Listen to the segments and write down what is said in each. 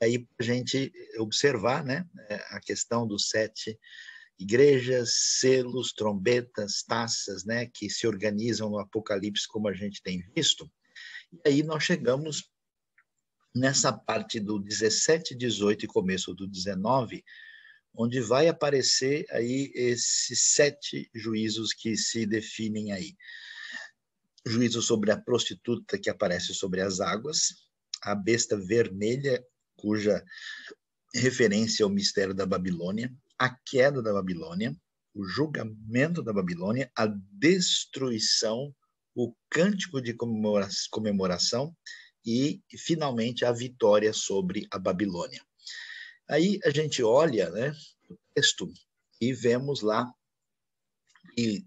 aí para a gente observar, né, a questão dos 7 igrejas, selos, trombetas, taças, né, que se organizam no Apocalipse, como a gente tem visto. E aí nós chegamos nessa parte do 17, 18 e começo do 19, onde vai aparecer aí esses 7 juízos que se definem aí. Juízo sobre a prostituta que aparece sobre as águas, a besta vermelha, cuja referência ao mistério da Babilônia, a queda da Babilônia, o julgamento da Babilônia, a destruição, o cântico de comemoração e, finalmente, a vitória sobre a Babilônia. Aí a gente olha, né, o texto e vemos lá que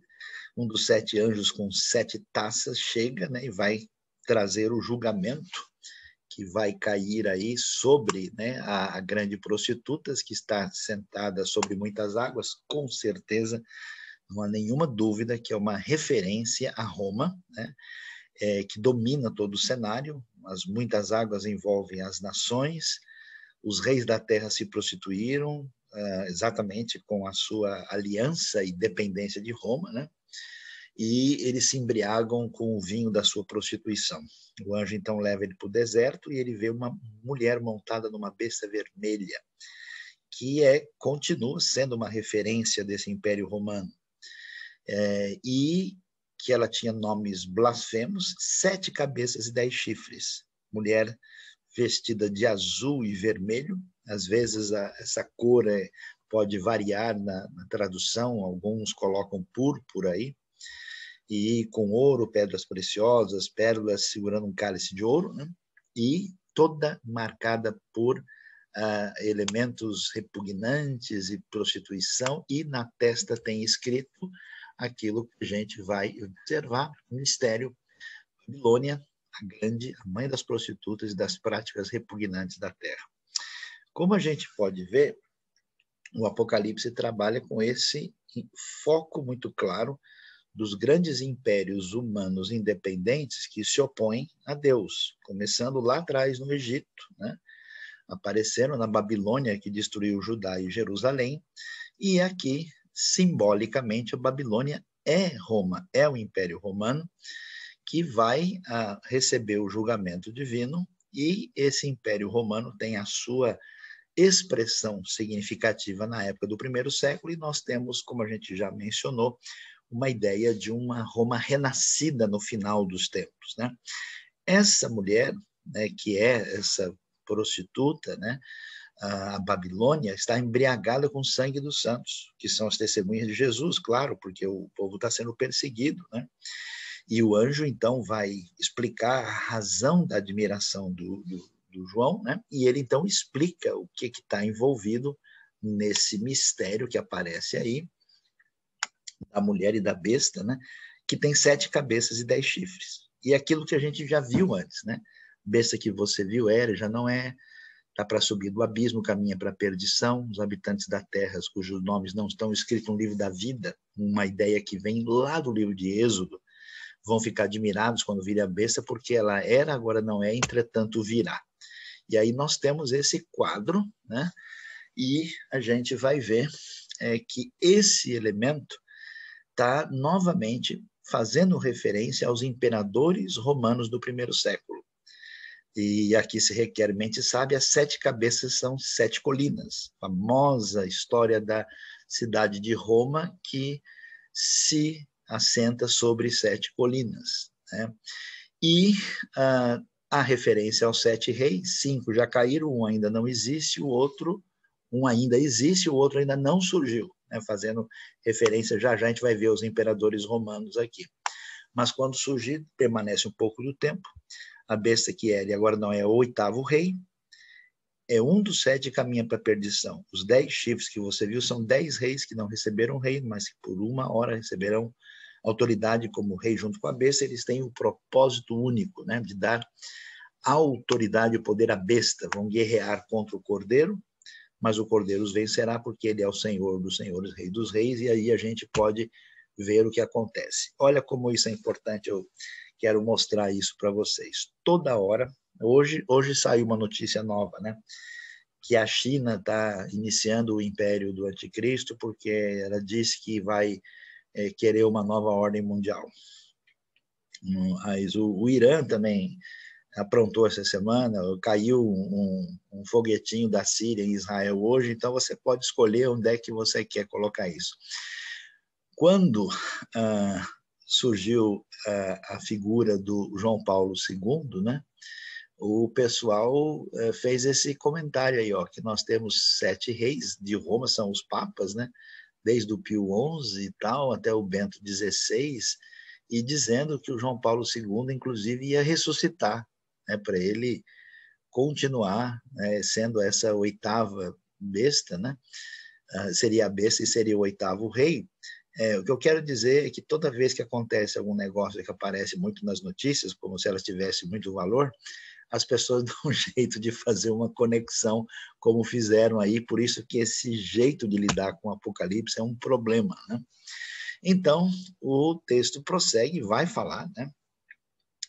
um dos 7 anjos com 7 taças chega, né, e vai trazer o julgamento que vai cair aí sobre, né, a grande prostituta que está sentada sobre muitas águas, com certeza, não há nenhuma dúvida que é uma referência a Roma, né, que domina todo o cenário. As muitas águas envolvem as nações, os reis da terra se prostituíram, exatamente com a sua aliança e dependência de Roma, né? E eles se embriagam com o vinho da sua prostituição. O anjo então leva ele para o deserto e ele vê uma mulher montada numa besta vermelha, que continua sendo uma referência desse Império Romano. E que ela tinha nomes blasfemos, 7 cabeças e 10 chifres. Mulher vestida de azul e vermelho, às vezes essa cor pode variar na tradução, alguns colocam púrpura aí, e com ouro, pedras preciosas, pérolas segurando um cálice de ouro, né? E toda marcada por elementos repugnantes e prostituição, e na testa tem escrito aquilo que a gente vai observar, o mistério Babilônia, a grande, a mãe das prostitutas e das práticas repugnantes da terra. Como a gente pode ver, o Apocalipse trabalha com esse foco muito claro dos grandes impérios humanos independentes que se opõem a Deus, começando lá atrás no Egito, né? Apareceram na Babilônia, que destruiu Judá e Jerusalém, e aqui, simbolicamente, a Babilônia é Roma, é o Império Romano, que vai receber o julgamento divino, e esse Império Romano tem a sua expressão significativa na época do primeiro século, e nós temos, como a gente já mencionou, uma ideia de uma Roma renascida no final dos tempos, né? Essa mulher, né, que é essa prostituta, né, a Babilônia, está embriagada com o sangue dos santos, que são as testemunhas de Jesus, claro, porque o povo está sendo perseguido, né? E o anjo, então, vai explicar a razão da admiração do João, né? E ele, então, explica o que está envolvido nesse mistério que aparece aí, da mulher e da besta, né? Que tem 7 cabeças e 10 chifres. E aquilo que a gente já viu antes, né? Besta que você viu já não está para subir do abismo, caminha para a perdição. Os habitantes da terra, cujos nomes não estão escritos no livro da vida, uma ideia que vem lá do livro de Êxodo, vão ficar admirados quando vir a besta, porque ela era, agora não é, entretanto virá. E aí nós temos esse quadro, né? E a gente vai ver que esse elemento está novamente fazendo referência aos imperadores romanos do primeiro século. E aqui se requer mente sábia, 7 cabeças são 7 colinas. A famosa história da cidade de Roma, que se assenta sobre 7 colinas, né? E a referência aos 7 reis, 5 já caíram, um ainda não existe, o outro, um ainda existe, o outro ainda não surgiu, né? Fazendo referência, já a gente vai ver os imperadores romanos aqui. Mas quando surgir, permanece um pouco do tempo. A besta que ele agora não é o 8º rei, é um dos 7 que caminha para a perdição. Os 10 chifres que você viu são 10 reis que não receberam reino, mas que por uma hora receberão autoridade como rei junto com a besta. Eles têm o propósito único, né, de dar autoridade e poder à besta. Vão guerrear contra o cordeiro, mas o cordeiro os vencerá porque ele é o Senhor dos senhores, Rei dos reis, e aí a gente pode ver o que acontece. Olha como isso é importante, eu quero mostrar isso para vocês. Toda hora, hoje saiu uma notícia nova, né? que a China está iniciando o império do anticristo, porque ela diz que vai querer uma nova ordem mundial. Mas o Irã também aprontou essa semana, caiu um foguetinho da Síria em Israel hoje, então você pode escolher onde é que você quer colocar isso. Quando surgiu a figura do João Paulo II, né, o pessoal fez esse comentário aí, ó, que nós temos 7 reis de Roma, são os papas, né, desde o Pio XI e tal, até o Bento XVI, e dizendo que o João Paulo II, inclusive, ia ressuscitar, né, para ele continuar, né, sendo essa 8ª besta, né, seria a besta e seria o 8º rei. O que eu quero dizer é que toda vez que acontece algum negócio que aparece muito nas notícias, como se elas tivessem muito valor, as pessoas dão um jeito de fazer uma conexão, como fizeram aí, por isso que esse jeito de lidar com o Apocalipse é um problema, né? Então, o texto prossegue e vai falar, né?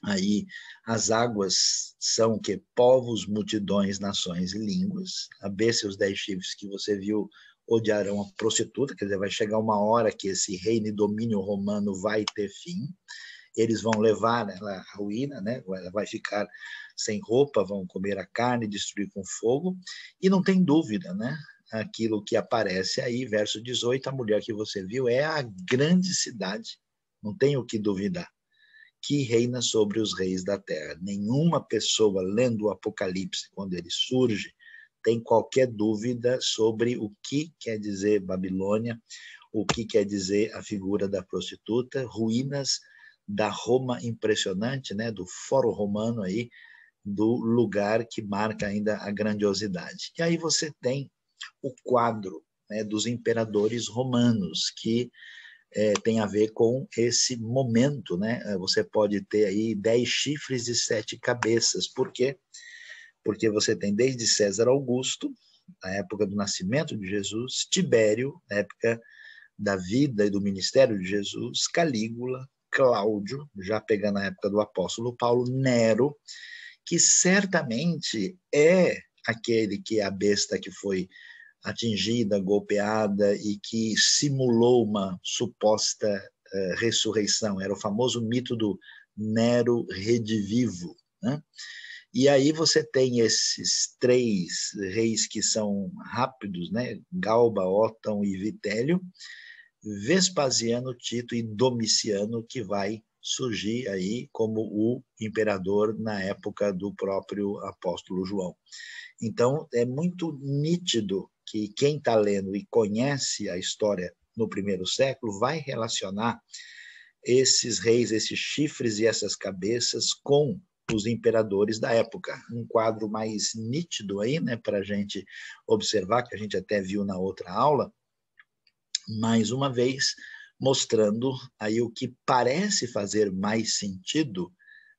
Aí, as águas são o quê? Povos, multidões, nações e línguas. A besta e os 10 chifres que você viu odiarão a prostituta, quer dizer, vai chegar uma hora que esse reino e domínio romano vai ter fim. Eles vão levar ela à ruína, né? Ela vai ficar sem roupa, vão comer a carne, destruir com fogo, e não tem dúvida, né? Aquilo que aparece aí, verso 18, a mulher que você viu é a grande cidade, não tem o que duvidar, que reina sobre os reis da terra. Nenhuma pessoa lendo o Apocalipse, quando ele surge, tem qualquer dúvida sobre o que quer dizer Babilônia, o que quer dizer a figura da prostituta, ruínas da Roma impressionante, né, do Fórum Romano aí, do lugar que marca ainda a grandiosidade. E aí você tem o quadro, né, dos imperadores romanos, que tem a ver com esse momento, né? Você pode ter aí 10 chifres e 7 cabeças. Por quê? Porque você tem desde César Augusto, na época do nascimento de Jesus, Tibério, na época da vida e do ministério de Jesus, Calígula, Cláudio, já pegando a época do apóstolo Paulo, Nero, que certamente é aquele que é a besta que foi atingida, golpeada e que simulou uma suposta ressurreição. Era o famoso mito do Nero redivivo, né? E aí você tem esses 3 reis que são rápidos, né? Galba, Otão e Vitélio, Vespasiano, Tito e Domiciano, que vai surgir aí como o imperador na época do próprio apóstolo João. Então, é muito nítido que quem está lendo e conhece a história no primeiro século vai relacionar esses reis, esses chifres e essas cabeças com os imperadores da época. Um quadro mais nítido aí, né, para a gente observar, que a gente até viu na outra aula, mais uma vez, mostrando aí o que parece fazer mais sentido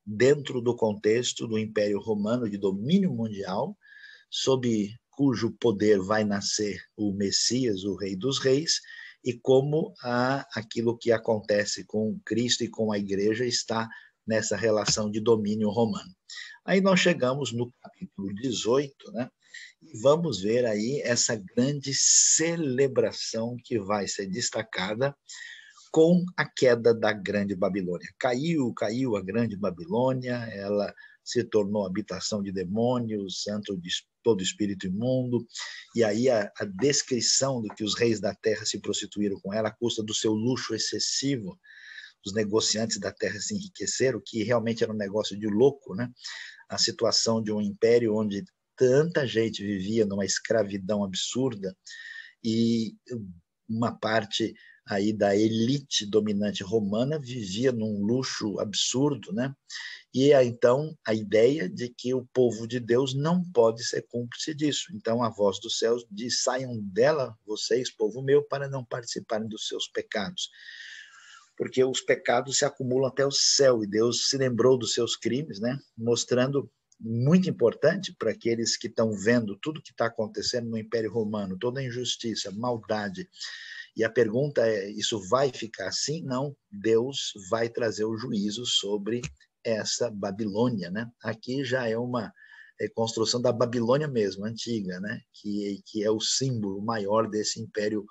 dentro do contexto do Império Romano de domínio mundial, sob cujo poder vai nascer o Messias, o Rei dos Reis, e como aquilo que acontece com Cristo e com a Igreja está nessa relação de domínio romano. Aí nós chegamos no capítulo 18, né? E vamos ver aí essa grande celebração que vai ser destacada com a queda da Grande Babilônia. Caiu a Grande Babilônia, ela se tornou habitação de demônios, santo de todo espírito imundo, e aí a descrição do que os reis da terra se prostituíram com ela à custa do seu luxo excessivo. Os negociantes da terra se enriqueceram, que realmente era um negócio de louco, né? A situação de um império onde tanta gente vivia numa escravidão absurda e uma parte aí da elite dominante romana vivia num luxo absurdo, né? E então a ideia de que o povo de Deus não pode ser cúmplice disso. Então a voz dos céus diz: saiam dela, vocês, povo meu, para não participarem dos seus pecados. Porque os pecados se acumulam até o céu, e Deus se lembrou dos seus crimes, né? Mostrando, muito importante para aqueles que estão vendo tudo que está acontecendo no Império Romano, toda a injustiça, maldade. E a pergunta é, isso vai ficar assim? Não, Deus vai trazer o juízo sobre essa Babilônia, né? Aqui já é uma construção da Babilônia mesmo, antiga, né? Que é o símbolo maior desse império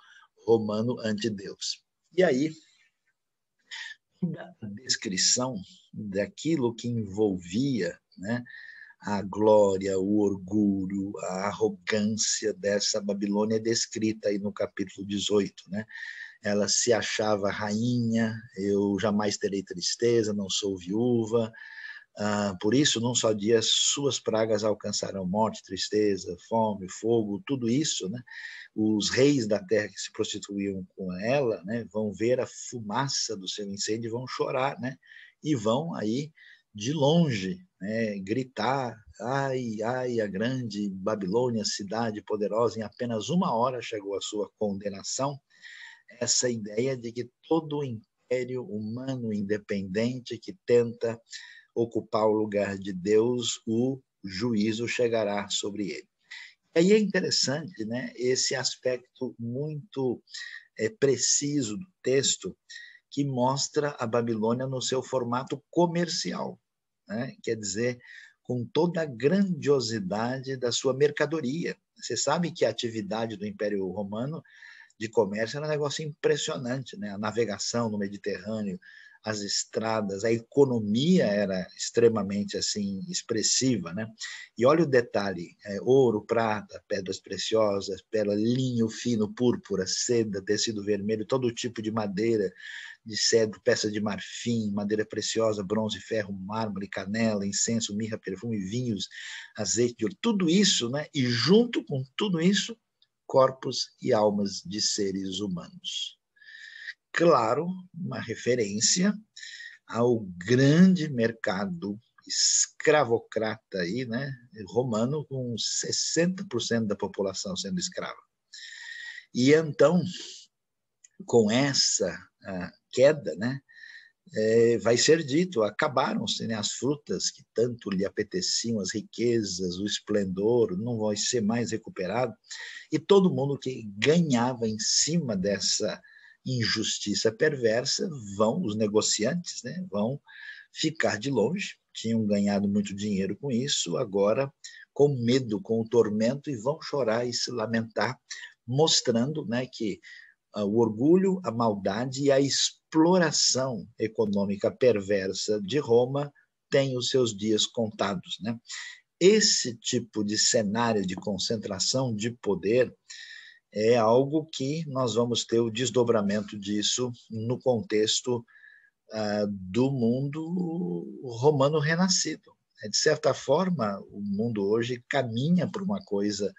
romano ante Deus. E aí, a descrição daquilo que envolvia, né, a glória, o orgulho, a arrogância dessa Babilônia é descrita aí no capítulo 18, né? Ela se achava rainha, eu jamais terei tristeza, não sou viúva, por isso, num só dia, suas pragas alcançarão morte, tristeza, fome, fogo, tudo isso, né? Os reis da terra que se prostituíam com ela, né, vão ver a fumaça do seu incêndio e vão chorar, né? E vão aí, de longe, né, gritar, ai, ai, a grande Babilônia, cidade poderosa, em apenas 1 hora chegou a sua condenação. Essa ideia de que todo império humano independente que tenta ocupar o lugar de Deus, o juízo chegará sobre ele. E aí é interessante, né, esse aspecto muito preciso do texto que mostra a Babilônia no seu formato comercial, né? Quer dizer, com toda a grandiosidade da sua mercadoria. Você sabe que a atividade do Império Romano de comércio era um negócio impressionante, né? A navegação no Mediterrâneo, as estradas, a economia era extremamente assim expressiva, né? E olha o detalhe: ouro, prata, pedras preciosas, pérola, linho fino, púrpura, seda, tecido vermelho, todo tipo de madeira, de cedro, peça de marfim, madeira preciosa, bronze, ferro, mármore, canela, incenso, mirra, perfume, vinhos, azeite de ouro, tudo isso, né? E junto com tudo isso, corpos e almas de seres humanos. Claro, uma referência ao grande mercado escravocrata aí, né, romano, com 60% da população sendo escrava. E então, com essa queda, né, vai ser dito, acabaram-se, né, as frutas que tanto lhe apeteciam, as riquezas, o esplendor, não vai ser mais recuperado, e todo mundo que ganhava em cima dessa injustiça perversa, os negociantes, né, vão ficar de longe, tinham ganhado muito dinheiro com isso, agora com medo, com o tormento, e vão chorar e se lamentar, mostrando, né, que o orgulho, a maldade e a exploração econômica perversa de Roma tem os seus dias contados, né? Esse tipo de cenário de concentração de poder é algo que nós vamos ter o desdobramento disso no contexto do mundo romano renascido. De certa forma, o mundo hoje caminha para uma coisa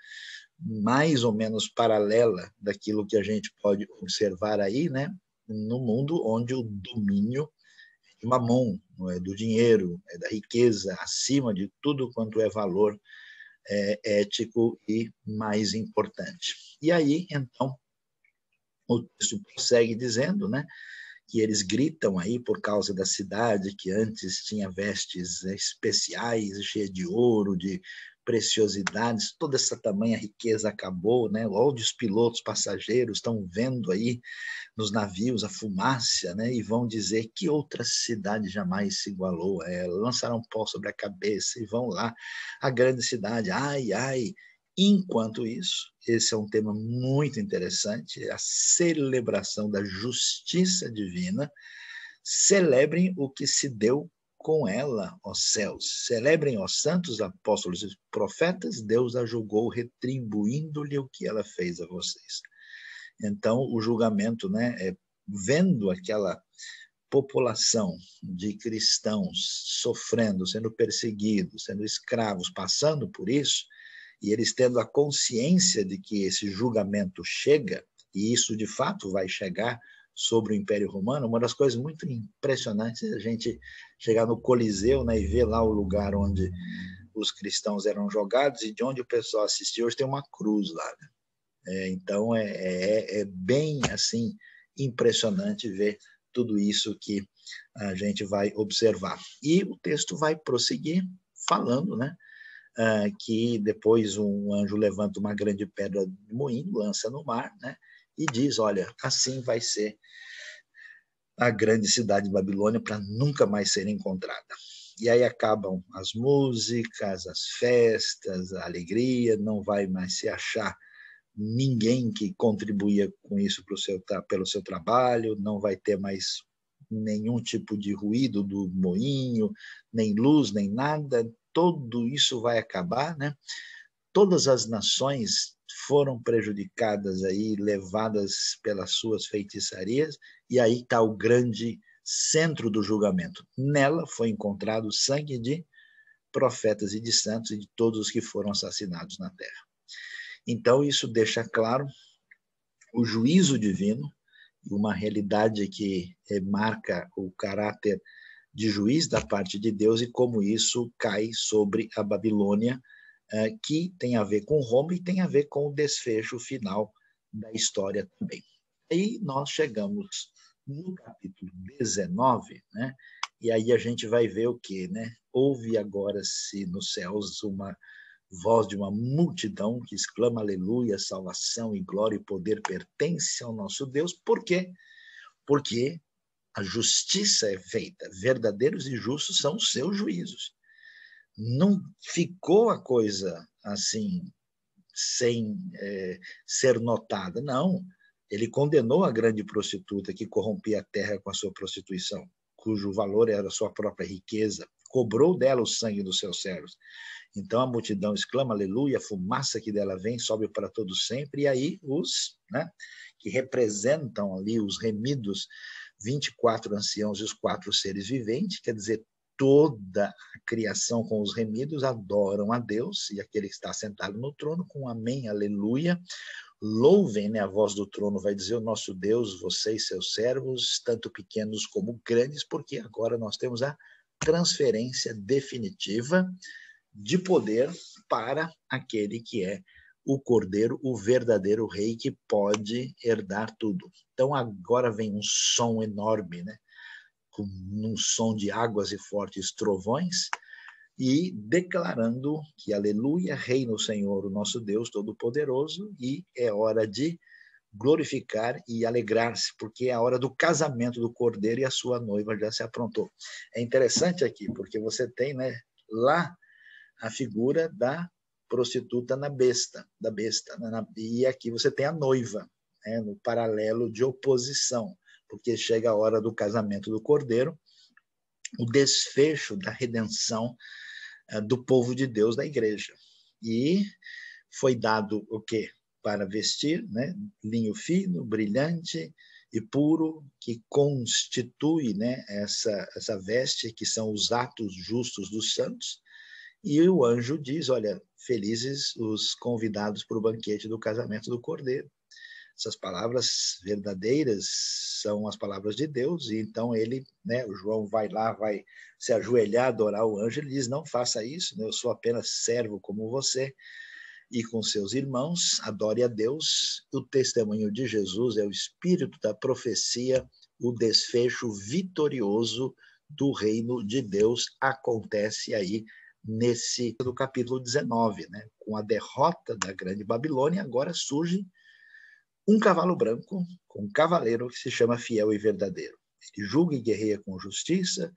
mais ou menos paralela daquilo que a gente pode observar aí, né? No mundo onde o domínio de mamon, do dinheiro, da riqueza, acima de tudo quanto é valor ético e mais importante. E aí, então, o texto prossegue dizendo, né, que eles gritam aí por causa da cidade que antes tinha vestes especiais, cheia de ouro, de preciosidades, toda essa tamanha riqueza acabou, né? Onde os pilotos passageiros estão vendo aí nos navios a fumaça, né? E vão dizer que outra cidade jamais se igualou a ela, lançarão pó sobre a cabeça e vão lá, a grande cidade, ai, ai. Enquanto isso, esse é um tema muito interessante, a celebração da justiça divina. Celebrem o que se deu com ela, ó céus. Celebrem, ó santos apóstolos e profetas, Deus a julgou, retribuindo-lhe o que ela fez a vocês. Então, o julgamento, né, vendo aquela população de cristãos sofrendo, sendo perseguidos, sendo escravos, passando por isso, e eles tendo a consciência de que esse julgamento chega, e isso de fato vai chegar sobre o Império Romano. Uma das coisas muito impressionantes é a gente chegar no Coliseu, né, e ver lá o lugar onde os cristãos eram jogados e de onde o pessoal assistia. Hoje tem uma cruz lá, né? Então é bem assim impressionante ver tudo isso que a gente vai observar. E o texto vai prosseguir falando, né, que depois um anjo levanta uma grande pedra de moinho, lança no mar, né, e diz, olha, assim vai ser a grande cidade de Babilônia para nunca mais ser encontrada. E aí acabam as músicas, as festas, a alegria, não vai mais se achar ninguém que contribuía com isso pelo seu trabalho, não vai ter mais nenhum tipo de ruído do moinho, nem luz, nem nada, tudo isso vai acabar, né? Todas as nações foram prejudicadas aí, levadas pelas suas feitiçarias, e aí está o grande centro do julgamento. Nela foi encontrado o sangue de profetas e de santos e de todos os que foram assassinados na terra. Então, isso deixa claro o juízo divino, uma realidade que marca o caráter de juiz da parte de Deus e como isso cai sobre a Babilônia, que tem a ver com Roma e tem a ver com o desfecho final da história também. Aí nós chegamos no capítulo 19, né? E aí a gente vai ver o quê, né? Houve agora-se nos céus uma voz de uma multidão que exclama aleluia, salvação e glória e poder pertence ao nosso Deus. Por quê? Porque a justiça é feita, verdadeiros e justos são os seus juízos. Não ficou a coisa assim, sem ser notada, não. Ele condenou a grande prostituta que corrompia a terra com a sua prostituição, cujo valor era a sua própria riqueza, cobrou dela o sangue dos seus servos. Então a multidão exclama aleluia, a fumaça que dela vem sobe para todo sempre, e aí os, né, que representam ali os remidos, 24 anciãos e os 4 seres viventes, quer dizer, toda a criação com os remidos adoram a Deus, e aquele que está sentado no trono com amém, aleluia, louvem, né, a voz do trono vai dizer, o nosso Deus, vocês, seus servos, tanto pequenos como grandes, porque agora nós temos a transferência definitiva de poder para aquele que é o Cordeiro, o verdadeiro rei que pode herdar tudo. Então agora vem um som enorme, né? Com um som de águas e fortes trovões, e declarando que aleluia, reina o Senhor, o nosso Deus Todo-Poderoso, e é hora de glorificar e alegrar-se, porque é a hora do casamento do Cordeiro e a sua noiva já se aprontou. É interessante aqui, porque você tem, né, lá a figura da prostituta da besta, né, e aqui você tem a noiva, né, no paralelo de oposição, porque chega a hora do casamento do Cordeiro, o desfecho da redenção do povo de Deus, da igreja. E foi dado o quê? Para vestir, né? Linho fino, brilhante e puro, que constitui, né, essa veste, que são os atos justos dos santos. E o anjo diz, olha, felizes os convidados para o banquete do casamento do Cordeiro. Essas palavras verdadeiras são as palavras de Deus, e então ele, né, o João vai lá, vai se ajoelhar, adorar o anjo, ele diz, não faça isso, né, eu sou apenas servo como você, e com seus irmãos, adore a Deus. O testemunho de Jesus é o espírito da profecia, o desfecho vitorioso do reino de Deus acontece aí nesse do capítulo 19, né, com a derrota da grande Babilônia, agora surge um cavalo branco com um cavaleiro que se chama Fiel e Verdadeiro. Ele julga e guerreia com justiça,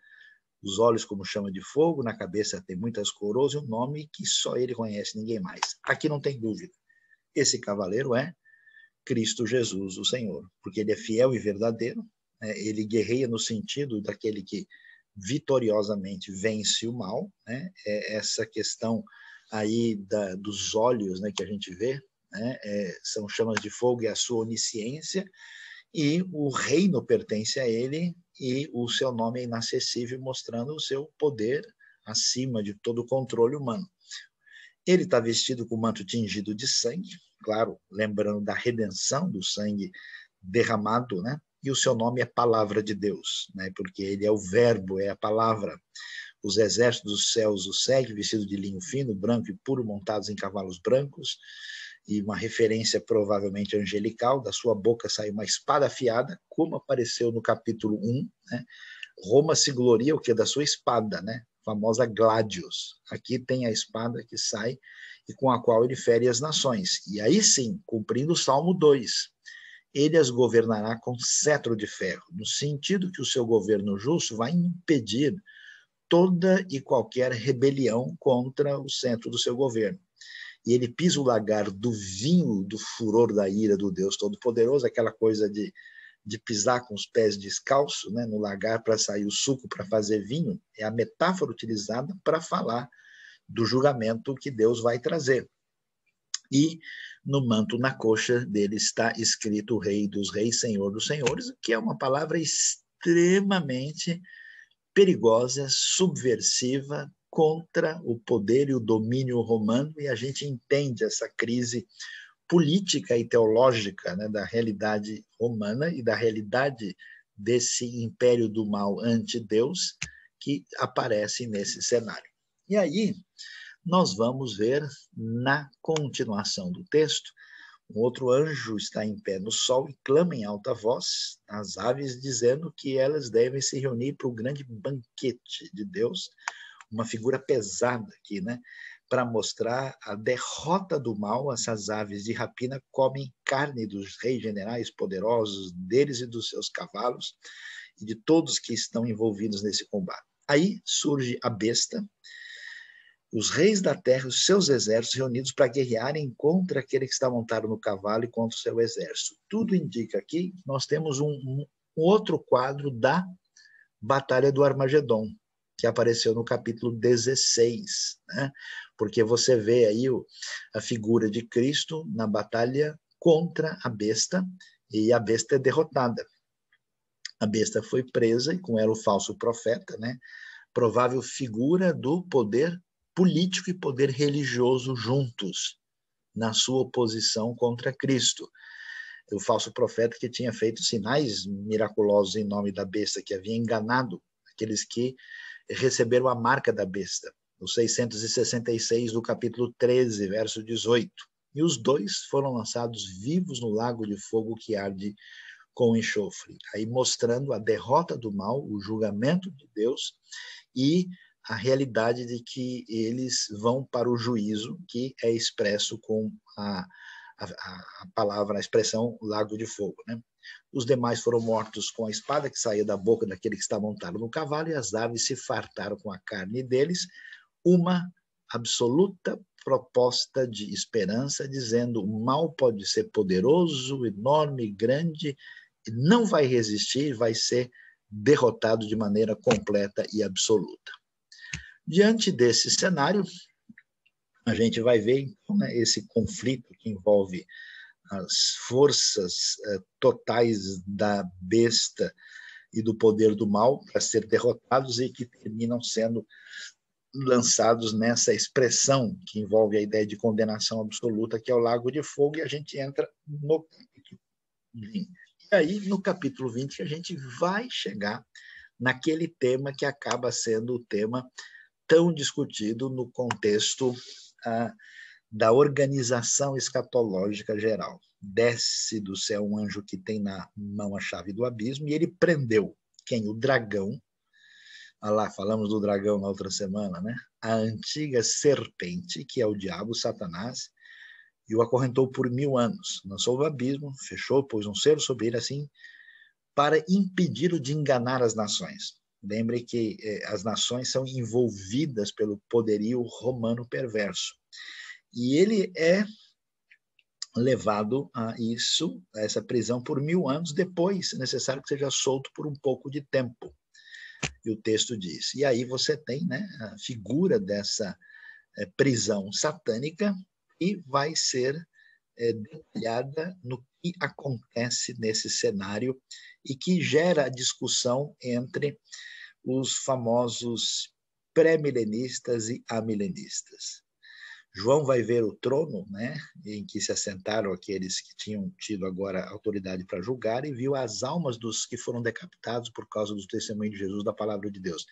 os olhos como chama de fogo, na cabeça tem muitas coroas e um nome que só ele conhece, ninguém mais. Aqui não tem dúvida. Esse cavaleiro é Cristo Jesus, o Senhor, porque ele é fiel e verdadeiro, né? Ele guerreia no sentido daquele que vitoriosamente vence o mal, né? É essa questão aí dos olhos, né, que a gente vê, né? São chamas de fogo e a sua onisciência, e o reino pertence a ele, e o seu nome é inacessível, mostrando o seu poder acima de todo o controle humano. Ele está vestido com o manto tingido de sangue, claro, lembrando da redenção do sangue derramado, né? E o seu nome é Palavra de Deus, né? Porque ele é o verbo, é a palavra. Os exércitos dos céus o seguem, vestido de linho fino, branco e puro, montados em cavalos brancos, e uma referência provavelmente angelical, da sua boca sai uma espada afiada, como apareceu no capítulo 1, né? Roma se gloria o quê? Da sua espada, né? A famosa Gladius. Aqui tem a espada que sai e com a qual ele fere as nações. E aí sim, cumprindo o Salmo 2, ele as governará com cetro de ferro, no sentido que o seu governo justo vai impedir toda e qualquer rebelião contra o centro do seu governo. E ele pisa o lagar do vinho do furor da ira do Deus Todo-Poderoso, aquela coisa de pisar com os pés descalços, né, no lagar para sair o suco para fazer vinho, é a metáfora utilizada para falar do julgamento que Deus vai trazer. E no manto, na coxa dele, está escrito Rei dos Reis, Senhor dos Senhores, que é uma palavra extremamente perigosa, subversiva, contra o poder e o domínio romano, e a gente entende essa crise política e teológica, né, da realidade romana e da realidade desse império do mal ante Deus que aparece nesse cenário. E aí nós vamos ver na continuação do texto, um outro anjo está em pé no sol e clama em alta voz às aves, dizendo que elas devem se reunir para o grande banquete de Deus, uma figura pesada aqui, né? Para mostrar a derrota do mal. Essas aves de rapina comem carne dos reis generais poderosos, deles e dos seus cavalos, e de todos que estão envolvidos nesse combate. Aí surge a besta, os reis da terra, os seus exércitos reunidos para guerrearem contra aquele que está montado no cavalo e contra o seu exército. Tudo indica aqui que nós temos um outro quadro da Batalha do Armagedon, que apareceu no capítulo 16, né? Porque você vê aí a figura de Cristo na batalha contra a besta, e a besta é derrotada. A besta foi presa, e com ela o falso profeta, né? Provável figura do poder político e poder religioso juntos, na sua oposição contra Cristo. O falso profeta que tinha feito sinais miraculosos em nome da besta, que havia enganado aqueles que receberam a marca da besta, no 666 do capítulo 13, verso 18. E os dois foram lançados vivos no lago de fogo que arde com enxofre, aí mostrando a derrota do mal, o julgamento de Deus e a realidade de que eles vão para o juízo, que é expresso com a palavra, a expressão lago de fogo, né? Os demais foram mortos com a espada que saía da boca daquele que está montado no cavalo, e as aves se fartaram com a carne deles, uma absoluta proposta de esperança, dizendo: o mal pode ser poderoso, enorme, grande, e não vai resistir, vai ser derrotado de maneira completa e absoluta. Diante desse cenário, a gente vai ver então, né, esse conflito que envolve as forças totais da besta e do poder do mal para ser derrotados, e que terminam sendo lançados nessa expressão que envolve a ideia de condenação absoluta, que é o lago de fogo, e a gente entra no capítulo 20. E aí, no capítulo 20, que a gente vai chegar naquele tema que acaba sendo o tema tão discutido no contexto da organização escatológica geral. Desce do céu um anjo que tem na mão a chave do abismo, e ele prendeu quem? O dragão. Lá, falamos do dragão na outra semana, né? A antiga serpente, que é o diabo, Satanás, e o acorrentou por 1000 anos. Lançou o abismo, fechou, pôs um selo sobre ele, assim, para impedi-lo de enganar as nações. Lembre que as nações são envolvidas pelo poderio romano perverso. E ele é levado a isso, a essa prisão por 1000 anos, depois é necessário que seja solto por um pouco de tempo. E o texto diz. E aí você tem, né, a figura dessa prisão satânica, e vai ser detalhada no que acontece nesse cenário, e que gera a discussão entre os famosos pré-milenistas e amilenistas. João vai ver o trono, né, em que se assentaram aqueles que tinham tido agora autoridade para julgar, e viu as almas dos que foram decapitados por causa do testemunho de Jesus, da palavra de Deus.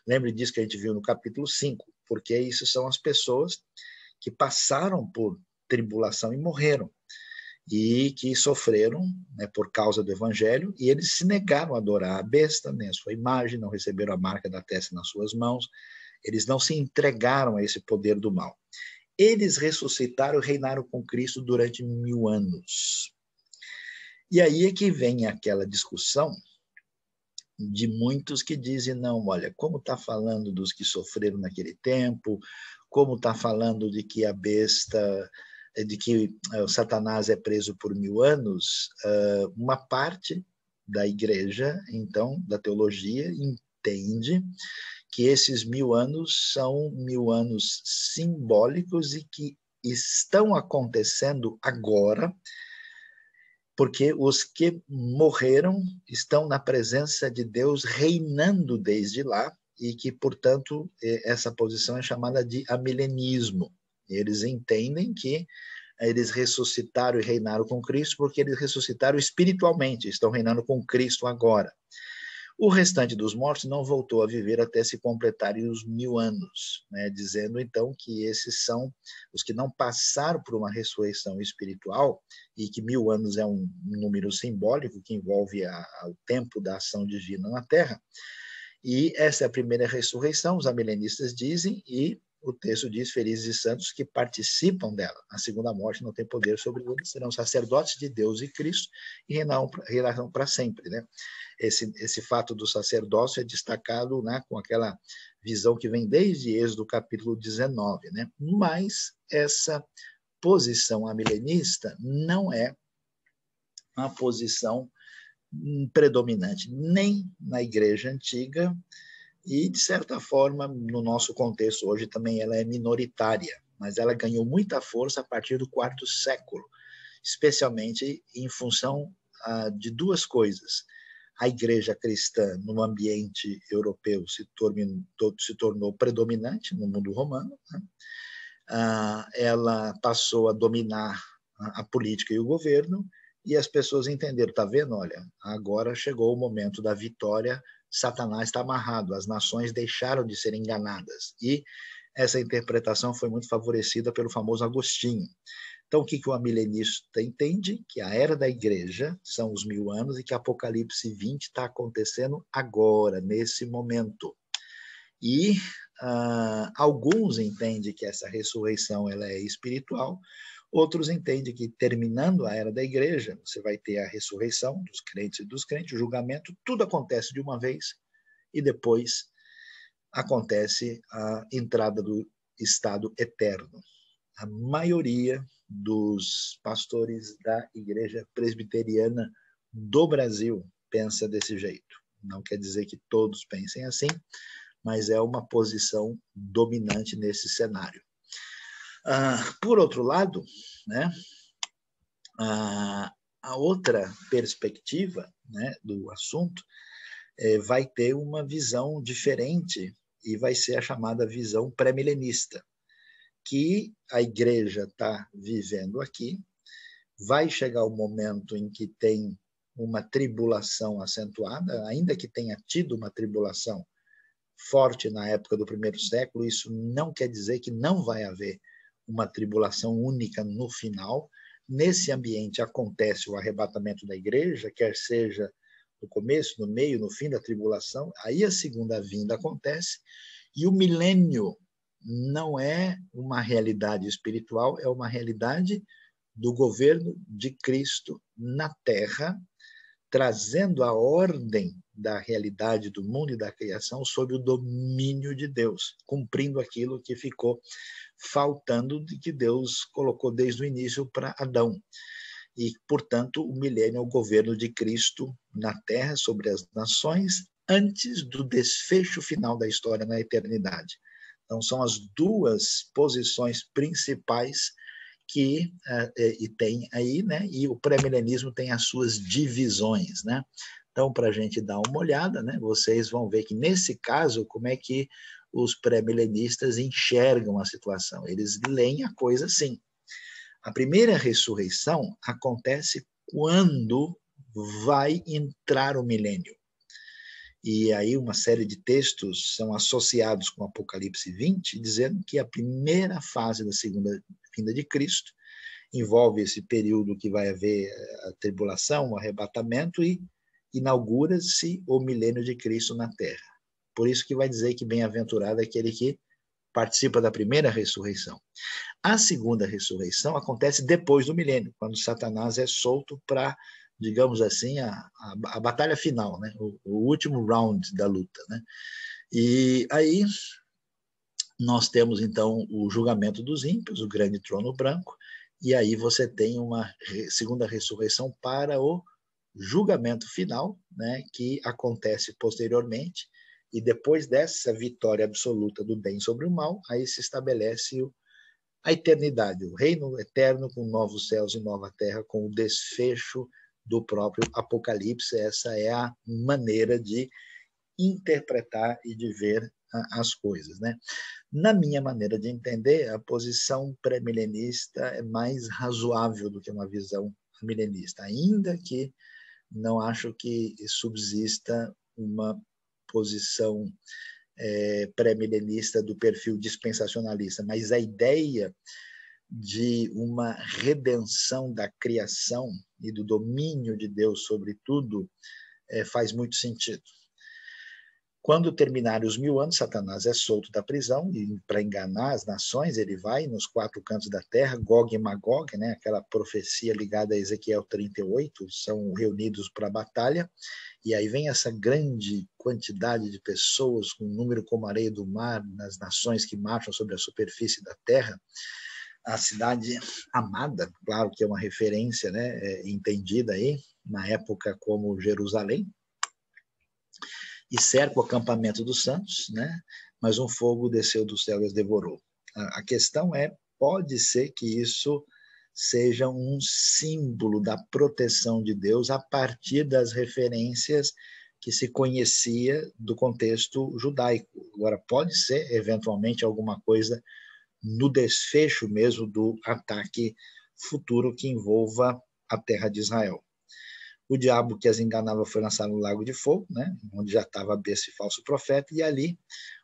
Lembre disso que a gente viu no capítulo 5, porque isso são as pessoas que passaram por tribulação e morreram, e que sofreram, né, por causa do evangelho, e eles se negaram a adorar a besta, nem a sua imagem, não receberam a marca da testa nas suas mãos, eles não se entregaram a esse poder do mal. Eles ressuscitaram e reinaram com Cristo durante 1000 anos. E aí é que vem aquela discussão de muitos que dizem, não, olha, como está falando dos que sofreram naquele tempo, como está falando de que a besta, de que o Satanás é preso por 1000 anos, uma parte da igreja, então, da teologia, entende que esses 1000 anos são 1000 anos simbólicos e que estão acontecendo agora, porque os que morreram estão na presença de Deus reinando desde lá, e que, portanto, essa posição é chamada de amilenismo. Eles entendem que eles ressuscitaram e reinaram com Cristo porque eles ressuscitaram espiritualmente, estão reinando com Cristo agora. O restante dos mortos não voltou a viver até se completarem os 1000 anos, né? Dizendo então que esses são os que não passaram por uma ressurreição espiritual, e que 1000 anos é um número simbólico que envolve o tempo da ação divina na Terra. E essa é a primeira ressurreição, os amilenistas dizem, e o texto diz, felizes e santos que participam dela. A segunda morte não tem poder sobre eles, serão sacerdotes de Deus e Cristo e reinarão para sempre, né? Esse fato do sacerdócio é destacado, né, com aquela visão que vem desde Êxodo capítulo 19, né? Mas essa posição amilenista não é uma posição predominante nem na igreja antiga, e, de certa forma, no nosso contexto hoje também ela é minoritária, mas ela ganhou muita força a partir do 4º século, especialmente em função de duas coisas. A igreja cristã no ambiente europeu se tornou predominante no mundo romano, né? Ela passou a dominar a política e o governo, e as pessoas entenderam, está vendo? Olha, agora chegou o momento da vitória, Satanás está amarrado, as nações deixaram de ser enganadas. E essa interpretação foi muito favorecida pelo famoso Agostinho. Então, o que o amilenista entende? Que a era da igreja são os 1000 anos e que Apocalipse 20 está acontecendo agora, nesse momento. E alguns entendem que essa ressurreição ela é espiritual, outros entendem que, terminando a era da igreja, você vai ter a ressurreição dos crentes e dos crentes, o julgamento, tudo acontece de uma vez, e depois acontece a entrada do estado eterno. A maioria dos pastores da Igreja Presbiteriana do Brasil pensa desse jeito. Não quer dizer que todos pensem assim, mas é uma posição dominante nesse cenário. Por outro lado, né, a outra perspectiva, né, do assunto vai ter uma visão diferente, e vai ser a chamada visão pré-milenista, que a igreja está vivendo aqui. Vai chegar o momento em que tem uma tribulação acentuada, ainda que tenha tido uma tribulação forte na época do 1º século, isso não quer dizer que não vai haver uma tribulação única no final. Nesse ambiente acontece o arrebatamento da igreja, quer seja no começo, no meio, no fim da tribulação, aí a segunda vinda acontece, e o milênio não é uma realidade espiritual, é uma realidade do governo de Cristo na Terra, trazendo a ordem da realidade do mundo e da criação sob o domínio de Deus, cumprindo aquilo que ficou faltando, de que Deus colocou desde o início para Adão. E, portanto, o milênio é o governo de Cristo na Terra sobre as nações, antes do desfecho final da história na eternidade. Então, são as duas posições principais que e tem aí, né? E o pré-milenismo tem as suas divisões, né? Então, para a gente dar uma olhada, né? Vocês vão ver que, nesse caso, como é que os pré-milenistas enxergam a situação. Eles leem a coisa assim. A primeira ressurreição acontece quando vai entrar o milênio. E aí uma série de textos são associados com Apocalipse 20, dizendo que a primeira fase da segunda vinda de Cristo envolve esse período que vai haver a tribulação, o arrebatamento, e inaugura-se o milênio de Cristo na Terra. Por isso que vai dizer que bem-aventurado é aquele que participa da primeira ressurreição. A segunda ressurreição acontece depois do milênio, quando Satanás é solto para digamos assim, a batalha final, né? O último round da luta, né? E aí nós temos, então, o julgamento dos ímpios, o grande trono branco, e aí você tem uma segunda ressurreição para o julgamento final, né, que acontece posteriormente, e depois dessa vitória absoluta do bem sobre o mal, aí se estabelece a eternidade, o reino eterno com novos céus e nova terra, com o desfecho do próprio Apocalipse. Essa é a maneira de interpretar e de ver as coisas, né? Na minha maneira de entender, a posição pré-milenista é mais razoável do que uma visão milenista, ainda que não acho que subsista uma posição pré-milenista do perfil dispensacionalista, mas a ideia de uma redenção da criação e do domínio de Deus sobre tudo faz muito sentido. Quando terminarem os 1000 anos, Satanás é solto da prisão e, para enganar as nações, ele vai nos 4 cantos da terra, Gog e Magog, né, aquela profecia ligada a Ezequiel 38, são reunidos para a batalha, e aí vem essa grande quantidade de pessoas, com um número como a areia do mar, nas nações que marcham sobre a superfície da terra. A cidade amada, claro que é uma referência, né, entendida aí, na época como Jerusalém, e cerca o acampamento dos santos, né? Mas um fogo desceu do céu e as devorou. A questão é, pode ser que isso seja um símbolo da proteção de Deus a partir das referências que se conhecia do contexto judaico. Agora, pode ser, eventualmente, alguma coisa no desfecho mesmo do ataque futuro que envolva a terra de Israel. O diabo que as enganava foi lançado no lago de fogo, né, onde já estava esse falso profeta, e ali,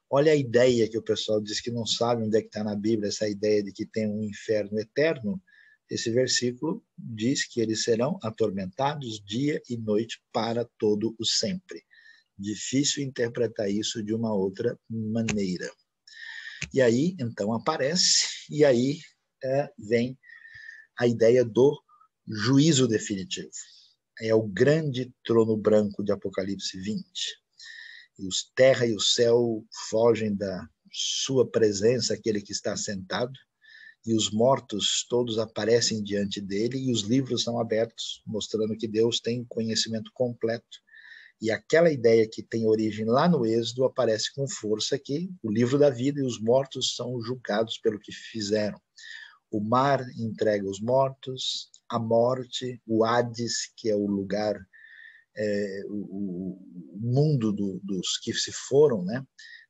olha a ideia que o pessoal diz que não sabe onde é que está na Bíblia, essa ideia de que tem um inferno eterno. Esse versículo diz que eles serão atormentados dia e noite para todo o sempre. Difícil interpretar isso de uma outra maneira. E aí, então, aparece, e aí vem a ideia do juízo definitivo. É o grande trono branco de Apocalipse 20. E os terra e o céu fogem da sua presença, aquele que está sentado, e os mortos todos aparecem diante dele, e os livros são abertos, mostrando que Deus tem conhecimento completo. E aquela ideia que tem origem lá no Êxodo aparece com força aqui, o livro da vida, e os mortos são julgados pelo que fizeram. O mar entrega os mortos, a morte, o Hades, que é o lugar, o mundo dos que se foram, né?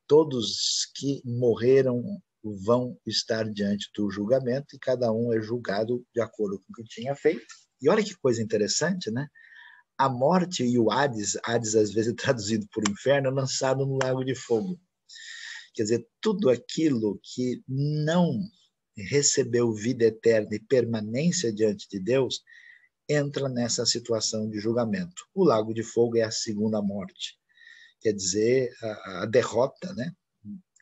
Todos que morreram vão estar diante do julgamento e cada um é julgado de acordo com o que tinha feito. E olha que coisa interessante, né? A morte e o Hades, Hades às vezes é traduzido por inferno, é lançado no lago de fogo. Quer dizer, tudo aquilo que não recebeu vida eterna e permanência diante de Deus, entra nessa situação de julgamento. O lago de fogo é a segunda morte, quer dizer, a derrota, né,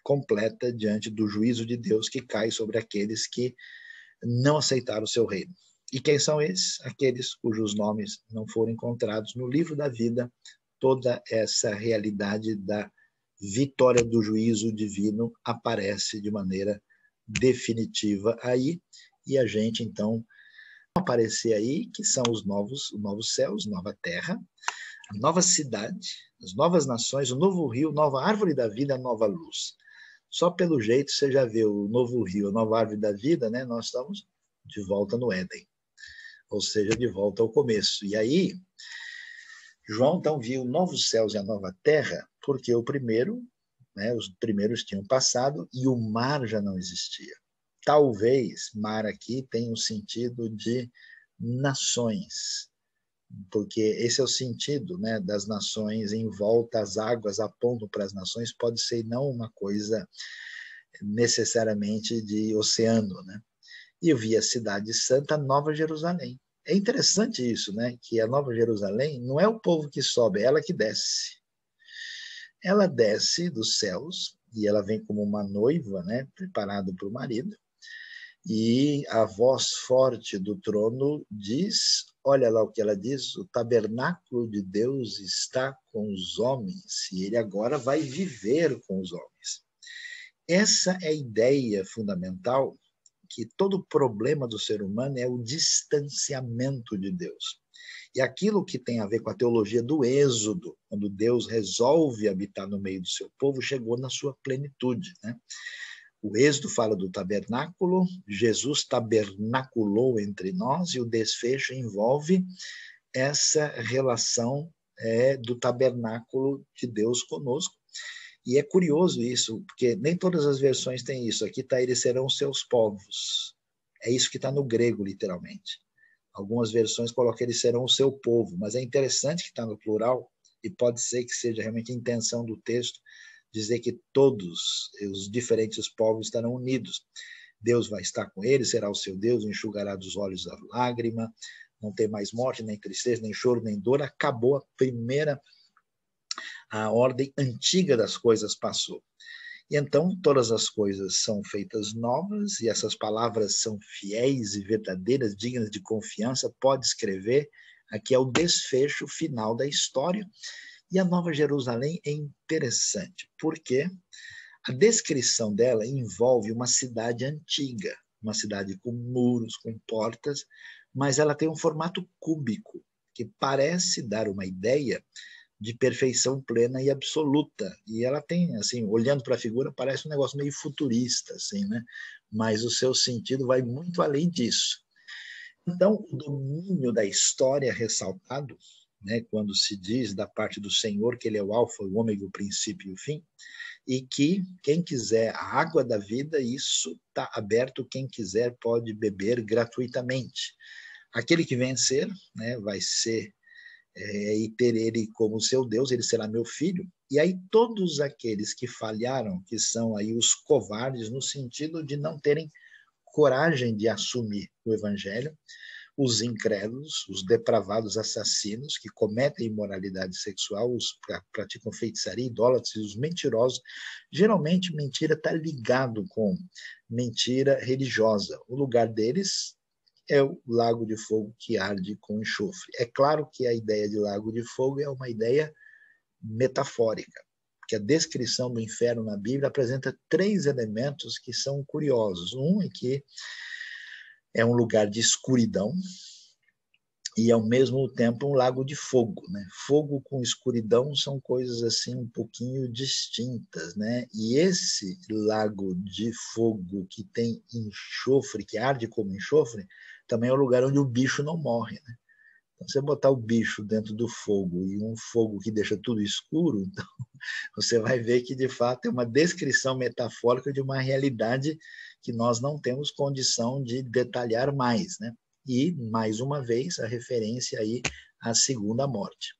completa diante do juízo de Deus que cai sobre aqueles que não aceitaram o seu reino. E quem são esses? Aqueles cujos nomes não foram encontrados no livro da vida. Toda essa realidade da vitória do juízo divino aparece de maneira definitiva aí, e a gente, então, aparecer aí, que são os novos céus, nova terra, a nova cidade, as novas nações, o novo rio, nova árvore da vida, a nova luz. Só pelo jeito você já vê o novo rio, a nova árvore da vida, né? Nós estamos de volta no Éden, ou seja, de volta ao começo. E aí, João então viu novos céus e a nova terra, porque o primeiro, né, os primeiros tinham passado e o mar já não existia. Talvez mar aqui tenha um sentido de nações, porque esse é o sentido, né, das nações em volta, as águas apontam para as nações, pode ser não uma coisa necessariamente de oceano, né? E eu vi a cidade santa, Nova Jerusalém. É interessante isso, né, que a Nova Jerusalém não é o povo que sobe, é ela que desce. Ela desce dos céus e ela vem como uma noiva, né, preparada para o marido. E a voz forte do trono diz: olha lá o que ela diz, o tabernáculo de Deus está com os homens e ele agora vai viver com os homens. Essa é a ideia fundamental, que todo problema do ser humano é o distanciamento de Deus. E aquilo que tem a ver com a teologia do Êxodo, quando Deus resolve habitar no meio do seu povo, chegou na sua plenitude, né? O Êxodo fala do tabernáculo, Jesus tabernaculou entre nós e o desfecho envolve essa relação do tabernáculo de Deus conosco. E é curioso isso, porque nem todas as versões têm isso. Aqui está, eles serão seus povos. É isso que está no grego, literalmente. Algumas versões colocam eles serão o seu povo, mas é interessante que está no plural, e pode ser que seja realmente a intenção do texto, dizer que todos os diferentes povos estarão unidos. Deus vai estar com eles, será o seu Deus, enxugará dos olhos a lágrima, não tem mais morte, nem tristeza, nem choro, nem dor. Acabou a ordem antiga das coisas passou. E então todas as coisas são feitas novas, e essas palavras são fiéis e verdadeiras, dignas de confiança, pode escrever, aqui é o desfecho final da história. E a Nova Jerusalém é interessante, porque a descrição dela envolve uma cidade antiga, uma cidade com muros, com portas, mas ela tem um formato cúbico, que parece dar uma ideia de perfeição plena e absoluta. E ela tem, assim, olhando para a figura, parece um negócio meio futurista, assim, né? Mas o seu sentido vai muito além disso. Então, o domínio da história ressaltado, né, quando se diz da parte do Senhor que ele é o alfa, o ômega, o princípio e o fim, e que quem quiser a água da vida, isso está aberto, quem quiser pode beber gratuitamente. Aquele que vencer, né, vai ser e ter ele como seu Deus, ele será meu filho. E aí todos aqueles que falharam, que são aí os covardes, no sentido de não terem coragem de assumir o evangelho, os incrédulos, os depravados assassinos que cometem imoralidade sexual, os que praticam feitiçaria, idólatras, os mentirosos. Geralmente mentira está ligado com mentira religiosa. O lugar deles é o lago de fogo que arde com enxofre. É claro que a ideia de lago de fogo é uma ideia metafórica, porque a descrição do inferno na Bíblia apresenta 3 elementos que são curiosos. Um é que é um lugar de escuridão e, ao mesmo tempo, um lago de fogo, né? Fogo com escuridão são coisas assim um pouquinho distintas, né? E esse lago de fogo que tem enxofre, que arde como enxofre, também é o lugar onde o bicho não morre, né? Então, você botar o bicho dentro do fogo e um fogo que deixa tudo escuro, então você vai ver que, de fato, é uma descrição metafórica de uma realidade que nós não temos condição de detalhar mais, né? E, mais uma vez, a referência aí à segunda morte.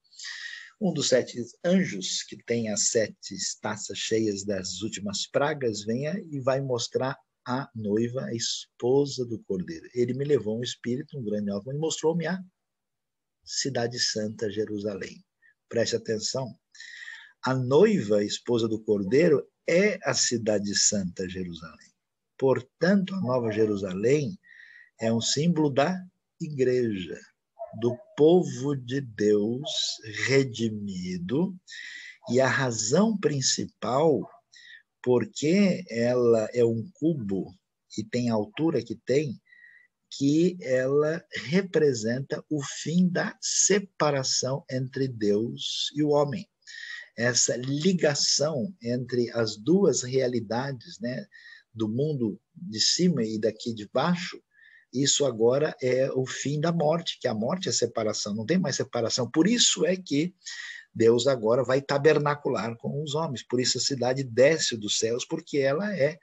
Um dos 7 anjos, que tem as 7 taças cheias das últimas pragas, vem e vai mostrar a noiva, a esposa do Cordeiro. Ele me levou um espírito, um grande alvo, e mostrou-me a cidade santa, Jerusalém. Preste atenção. A noiva, a esposa do Cordeiro, é a cidade santa, Jerusalém. Portanto, a Nova Jerusalém é um símbolo da igreja, do povo de Deus redimido, e a razão principal porque ela é um cubo e tem a altura que tem, que ela representa o fim da separação entre Deus e o homem. Essa ligação entre as duas realidades, né, do mundo de cima e daqui de baixo, isso agora é o fim da morte, que a morte é separação, não tem mais separação. Por isso é que Deus agora vai tabernacular com os homens. Por isso a cidade desce dos céus, porque ela é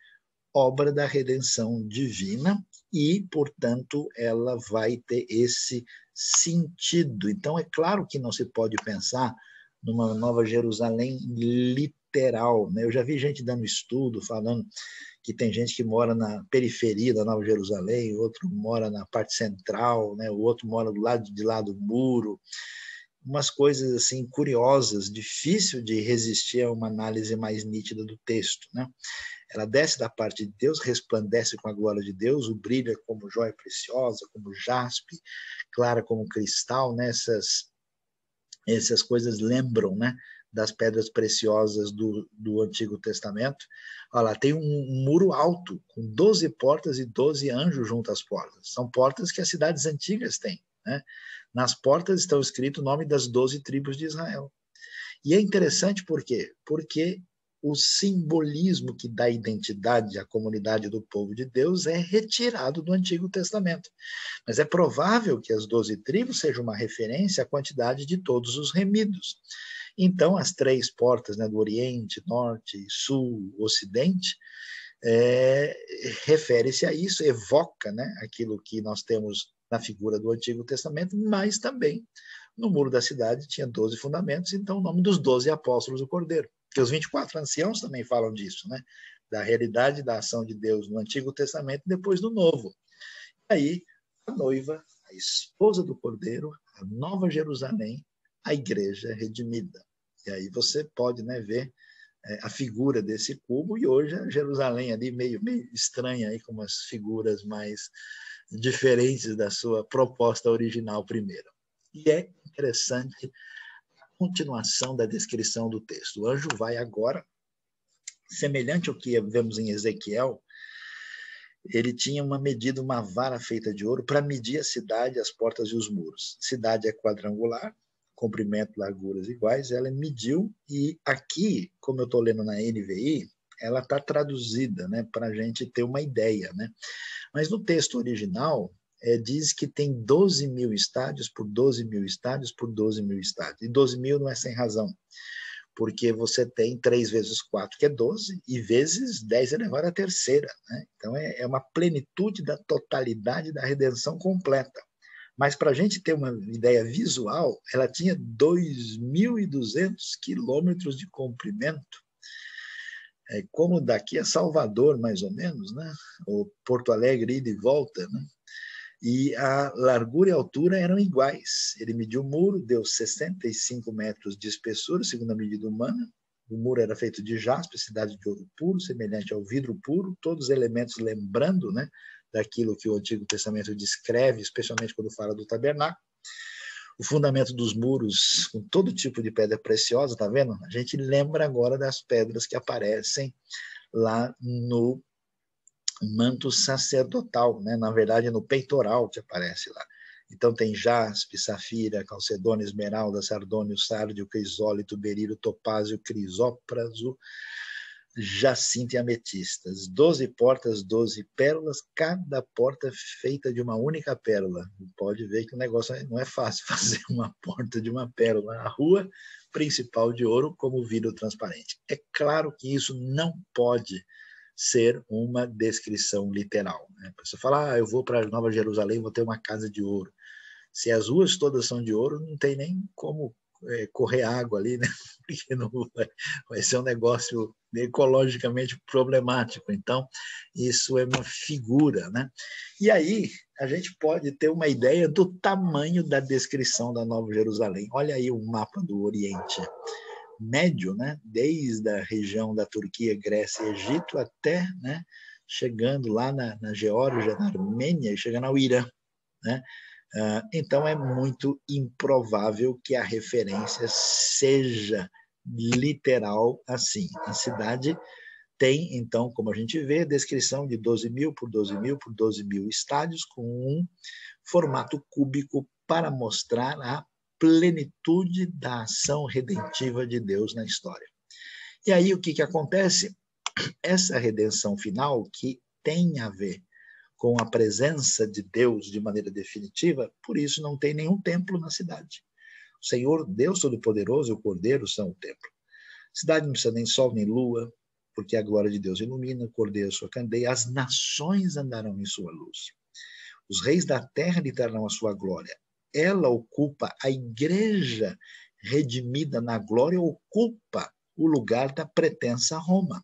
obra da redenção divina e, portanto, ela vai ter esse sentido. Então, é claro que não se pode pensar numa Nova Jerusalém literal, né? Eu já vi gente dando estudo, falando que tem gente que mora na periferia da Nova Jerusalém, o outro mora na parte central, né? O outro mora do lado de lá do muro. Umas coisas assim curiosas, difícil de resistir a uma análise mais nítida do texto, né? Ela desce da parte de Deus, resplandece com a glória de Deus, o brilho é como joia preciosa, como jaspe, clara como cristal, né? Essas coisas lembram, né, das pedras preciosas do Antigo Testamento. Olha lá, tem um muro alto, com 12 portas e 12 anjos junto às portas. São portas que as cidades antigas têm, né? Nas portas estão escrito o nome das 12 tribos de Israel. E é interessante por quê? Porque o simbolismo que dá identidade à comunidade do povo de Deus é retirado do Antigo Testamento. Mas é provável que as 12 tribos sejam uma referência à quantidade de todos os remidos. Então, as 3 portas, né, do Oriente, Norte, Sul, Ocidente, refere-se a isso, evoca, né, aquilo que nós temos na figura do Antigo Testamento, mas também no muro da cidade tinha 12 fundamentos, então o nome dos 12 apóstolos do Cordeiro. Porque os 24 anciãos também falam disso, né, da realidade da ação de Deus no Antigo Testamento e depois no Novo. E aí, a noiva, a esposa do Cordeiro, a Nova Jerusalém, a igreja redimida. E aí você pode, né, ver a figura desse cubo, e hoje a Jerusalém ali meio estranha, aí, com umas figuras mais diferentes da sua proposta original primeiro. E é interessante a continuação da descrição do texto. O anjo vai agora, semelhante ao que vemos em Ezequiel, ele tinha uma medida, uma vara feita de ouro para medir a cidade, as portas e os muros. A cidade é quadrangular, comprimento, larguras iguais, ela mediu, e aqui, como eu estou lendo na NVI, ela está traduzida, né, para a gente ter uma ideia, né? Mas no texto original, diz que tem 12 mil estádios por 12 mil estádios por 12 mil estádios. E 12 mil não é sem razão, porque você tem 3 vezes 4, que é 12, e vezes 10 elevado à terceira, né? Então é uma plenitude da totalidade da redenção completa. Mas para a gente ter uma ideia visual, ela tinha 2.200 quilômetros de comprimento, como daqui a Salvador, mais ou menos, né? Ou Porto Alegre, ida e volta, né? E a largura e a altura eram iguais. Ele mediu o muro, deu 65 metros de espessura, segundo a medida humana. O muro era feito de jaspe, cidade de ouro puro, semelhante ao vidro puro, todos os elementos lembrando, né, daquilo que o Antigo Testamento descreve, especialmente quando fala do tabernáculo. O fundamento dos muros, com todo tipo de pedra preciosa, tá vendo? A gente lembra agora das pedras que aparecem lá no manto sacerdotal, né? Na verdade, no peitoral que aparece lá. Então tem jaspe, safira, calcedônia, esmeralda, sardônio, sárdio, crisólito, berilo, topázio, crisópraso, jacinto e ametistas. 12 portas, 12 pérolas, cada porta feita de uma única pérola. Pode ver que o negócio não é fácil fazer uma porta de uma pérola. A rua principal de ouro como vidro transparente. É claro que isso não pode ser uma descrição literal, né? A pessoa fala, eu vou para Nova Jerusalém, vou ter uma casa de ouro. Se as ruas todas são de ouro, não tem nem como correr água ali, né? Porque não vai ser um negócio ecologicamente problemático. Então, isso é uma figura, né? E aí, a gente pode ter uma ideia do tamanho da descrição da Nova Jerusalém. Olha aí o mapa do Oriente Médio, né? Desde a região da Turquia, Grécia e Egito até, né, chegando lá na Geórgia, na Armênia e chegando ao Irã, né? Então é muito improvável que a referência seja literal assim. A cidade tem, então, como a gente vê, a descrição de 12 mil por 12 mil por 12 mil estádios com um formato cúbico para mostrar a plenitude da ação redentiva de Deus na história. E aí o que acontece? Essa redenção final, que tem a ver com a presença de Deus de maneira definitiva, por isso não tem nenhum templo na cidade. O Senhor, Deus Todo-Poderoso e o Cordeiro são o templo. A cidade não precisa nem sol nem lua, porque a glória de Deus ilumina, o Cordeiro sua candeia, as nações andarão em sua luz. Os reis da terra lhe trarão a sua glória. Ela ocupa, a igreja redimida na glória, ocupa o lugar da pretensa Roma.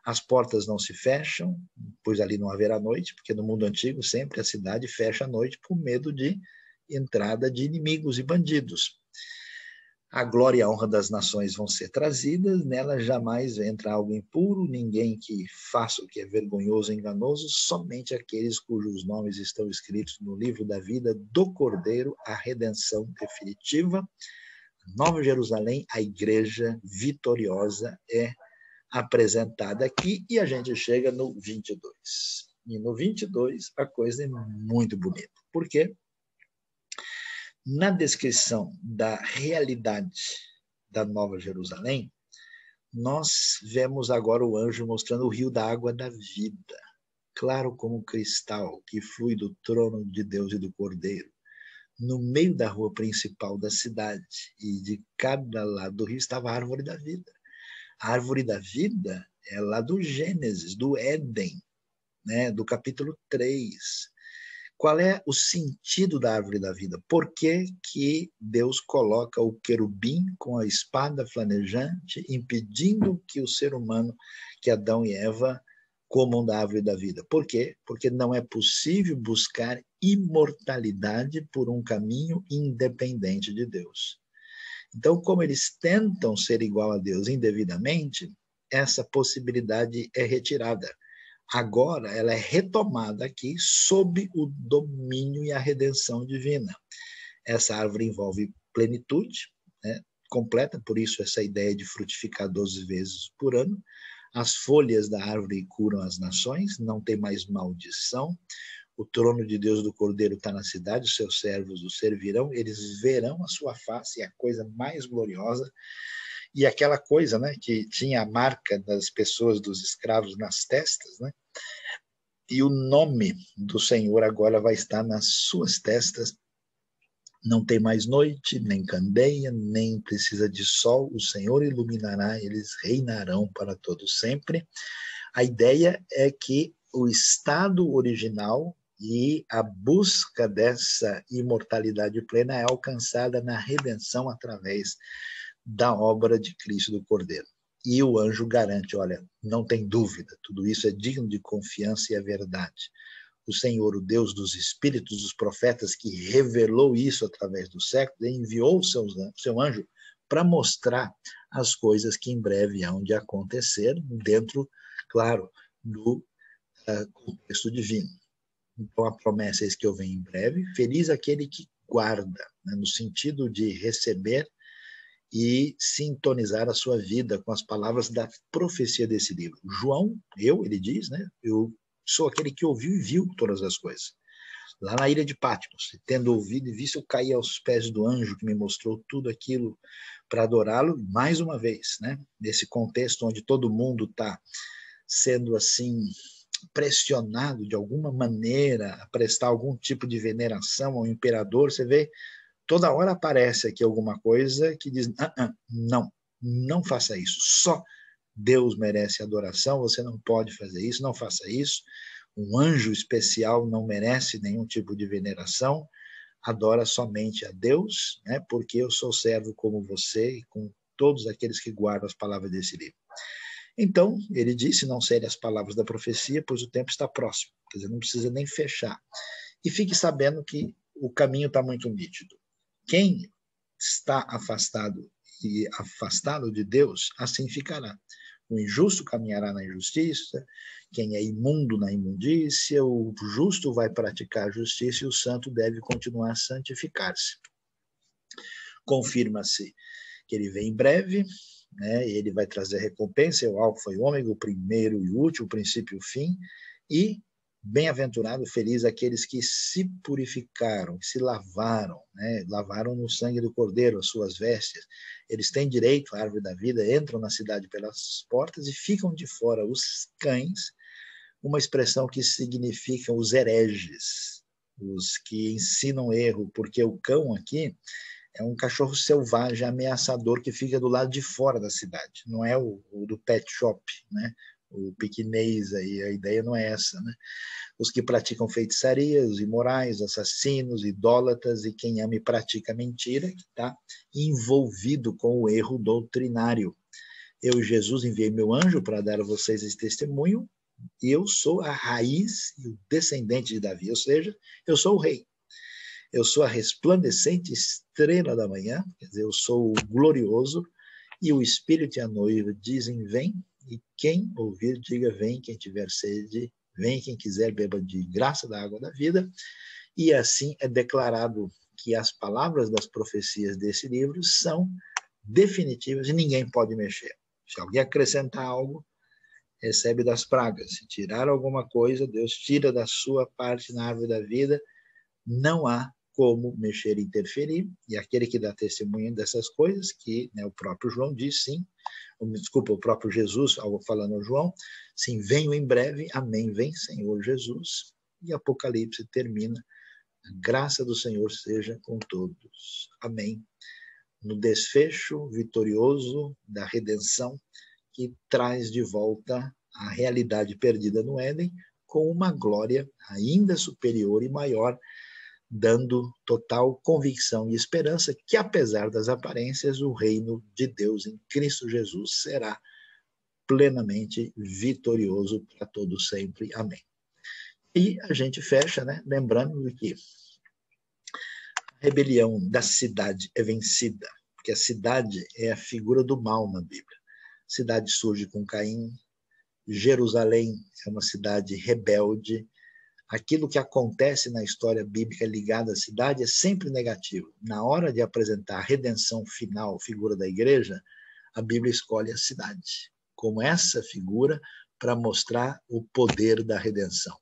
As portas não se fecham, pois ali não haverá noite, porque no mundo antigo sempre a cidade fecha à noite por medo de entrada de inimigos e bandidos. A glória e a honra das nações vão ser trazidas, nela jamais entra algo impuro, ninguém que faça o que é vergonhoso e enganoso, somente aqueles cujos nomes estão escritos no livro da vida do Cordeiro, a redenção definitiva. Nova Jerusalém, a igreja vitoriosa, é apresentada aqui, e a gente chega no 22. E no 22 a coisa é muito bonita. Por quê? Na descrição da realidade da Nova Jerusalém, nós vemos agora o anjo mostrando o rio da água da vida, claro como cristal, que flui do trono de Deus e do Cordeiro, no meio da rua principal da cidade, e de cada lado do rio estava a árvore da vida. A árvore da vida é lá do Gênesis, do Éden, né, do capítulo 3. Qual é o sentido da árvore da vida? Por que que Deus coloca o querubim com a espada flamejante, impedindo que o ser humano, que Adão e Eva, comam da árvore da vida? Por quê? Porque não é possível buscar imortalidade por um caminho independente de Deus. Então, como eles tentam ser igual a Deus indevidamente, essa possibilidade é retirada. Agora ela é retomada aqui sob o domínio e a redenção divina. Essa árvore envolve plenitude, né, completa, por isso essa ideia de frutificar 12 vezes por ano. As folhas da árvore curam as nações, não tem mais maldição. O trono de Deus do Cordeiro está na cidade, os seus servos o servirão, eles verão a sua face, é a coisa mais gloriosa. E aquela coisa, né, que tinha a marca das pessoas, dos escravos nas testas, né? E o nome do Senhor agora vai estar nas suas testas. Não tem mais noite, nem candeia, nem precisa de sol. O Senhor iluminará, eles reinarão para todo sempre. A ideia é que o estado original e a busca dessa imortalidade plena é alcançada na redenção através da obra de Cristo do Cordeiro. E o anjo garante, olha, não tem dúvida, tudo isso é digno de confiança e é verdade. O Senhor, o Deus dos espíritos, dos profetas, que revelou isso através do século, enviou o seu anjo para mostrar as coisas que em breve hão de acontecer dentro, claro, do contexto divino. Então a promessa é que eu venho em breve, feliz aquele que guarda, né, no sentido de receber e sintonizar a sua vida com as palavras da profecia desse livro. João, ele diz, né, eu sou aquele que ouviu e viu todas as coisas. Lá na ilha de Patmos, tendo ouvido e visto, eu caí aos pés do anjo que me mostrou tudo aquilo para adorá-lo, mais uma vez, né, nesse contexto onde todo mundo está sendo assim pressionado de alguma maneira a prestar algum tipo de veneração ao imperador, você vê, toda hora aparece aqui alguma coisa que diz, não faça isso, só Deus merece adoração, você não pode fazer isso, não faça isso, um anjo especial não merece nenhum tipo de veneração, adora somente a Deus, né, porque eu sou servo como você e com todos aqueles que guardam as palavras desse livro. Então, ele disse, não serem as palavras da profecia, pois o tempo está próximo, quer dizer, não precisa nem fechar. E fique sabendo que o caminho está muito nítido. Quem está afastado e afastado de Deus, assim ficará. O injusto caminhará na injustiça, quem é imundo na imundícia, o justo vai praticar a justiça e o santo deve continuar a santificar-se. Confirma-se que ele vem em breve, né? Ele vai trazer recompensa, é o alfa e o ômega, o primeiro e o último, o princípio e o fim, e bem-aventurado, feliz aqueles que se purificaram, que se lavaram, né? Lavaram no sangue do Cordeiro as suas vestes. Eles têm direito à árvore da vida, entram na cidade pelas portas e ficam de fora os cães, uma expressão que significa os hereges, os que ensinam erro, porque o cão aqui é um cachorro selvagem, ameaçador, que fica do lado de fora da cidade. Não é o do pet shop, né? O piquinês aí, a ideia não é essa, né? Os que praticam feitiçaria, os imorais, assassinos, idólatras e quem ama e pratica mentira, que está envolvido com o erro doutrinário. Eu, Jesus, enviei meu anjo para dar a vocês esse testemunho, e eu sou a raiz e o descendente de Davi, ou seja, eu sou o rei. Eu sou a resplandecente estrela da manhã, quer dizer, eu sou o glorioso, e o Espírito e a noiva dizem, vem, e quem ouvir, diga, vem, quem tiver sede, vem, quem quiser, beba de graça da água da vida. E assim é declarado que as palavras das profecias desse livro são definitivas e ninguém pode mexer. Se alguém acrescentar algo, recebe das pragas. Se tirar alguma coisa, Deus tira da sua parte na árvore da vida. Não há como mexer e interferir. E aquele que dá testemunho dessas coisas, que o próprio João diz, sim, desculpa, o próprio Jesus, falando ao João, sim, venho em breve, amém, vem Senhor Jesus. E Apocalipse termina, a graça do Senhor seja com todos. Amém. No desfecho vitorioso da redenção, que traz de volta a realidade perdida no Éden, com uma glória ainda superior e maior, dando total convicção e esperança que, apesar das aparências, o reino de Deus em Cristo Jesus será plenamente vitorioso para todos sempre. Amém. E a gente fecha, lembrando que a rebelião da cidade é vencida, porque a cidade é a figura do mal na Bíblia. A cidade surge com Caim, Jerusalém é uma cidade rebelde. Aquilo que acontece na história bíblica ligado à cidade é sempre negativo. Na hora de apresentar a redenção final, figura da igreja, a Bíblia escolhe a cidade como essa figura para mostrar o poder da redenção.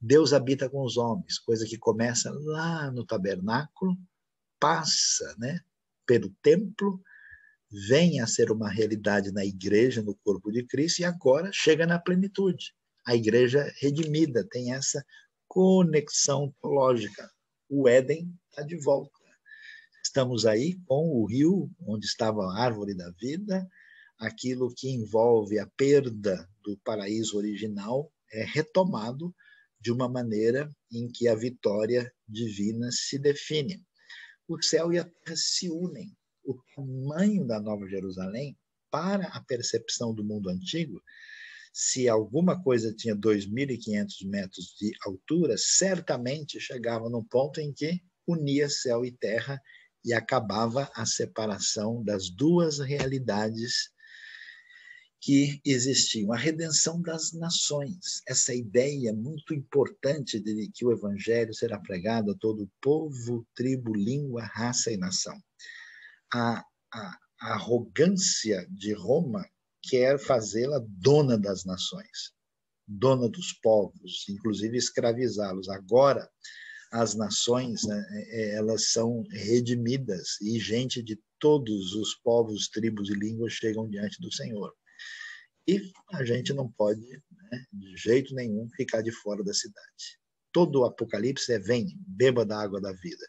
Deus habita com os homens, coisa que começa lá no tabernáculo, passa pelo templo, vem a ser uma realidade na igreja, no corpo de Cristo, e agora chega na plenitude. A igreja redimida tem essa conexão teológica. O Éden está de volta. Estamos aí com o rio, onde estava a árvore da vida, aquilo que envolve a perda do paraíso original é retomado de uma maneira em que a vitória divina se define. O céu e a terra se unem. O tamanho da Nova Jerusalém, para a percepção do mundo antigo, se alguma coisa tinha 2.500 metros de altura, certamente chegava num ponto em que unia céu e terra e acabava a separação das duas realidades que existiam, a redenção das nações. Essa ideia muito importante de que o evangelho será pregado a todo povo, tribo, língua, raça e nação. A arrogância de Roma quer fazê-la dona das nações, dona dos povos, inclusive escravizá-los. Agora, as nações, elas são redimidas e gente de todos os povos, tribos e línguas chegam diante do Senhor. E a gente não pode, de jeito nenhum, ficar de fora da cidade. Todo o Apocalipse vem, beba da água da vida.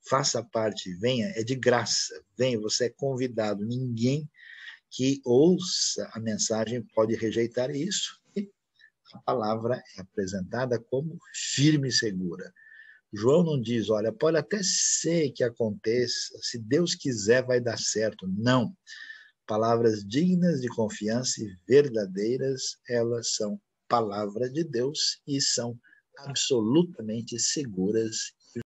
Faça parte, venha, é de graça. Venha, você é convidado. Ninguém que ouça a mensagem pode rejeitar isso. E a palavra é apresentada como firme e segura. João não diz, olha, pode até ser que aconteça, se Deus quiser vai dar certo. Não. Palavras dignas de confiança e verdadeiras, elas são palavra de Deus e são absolutamente seguras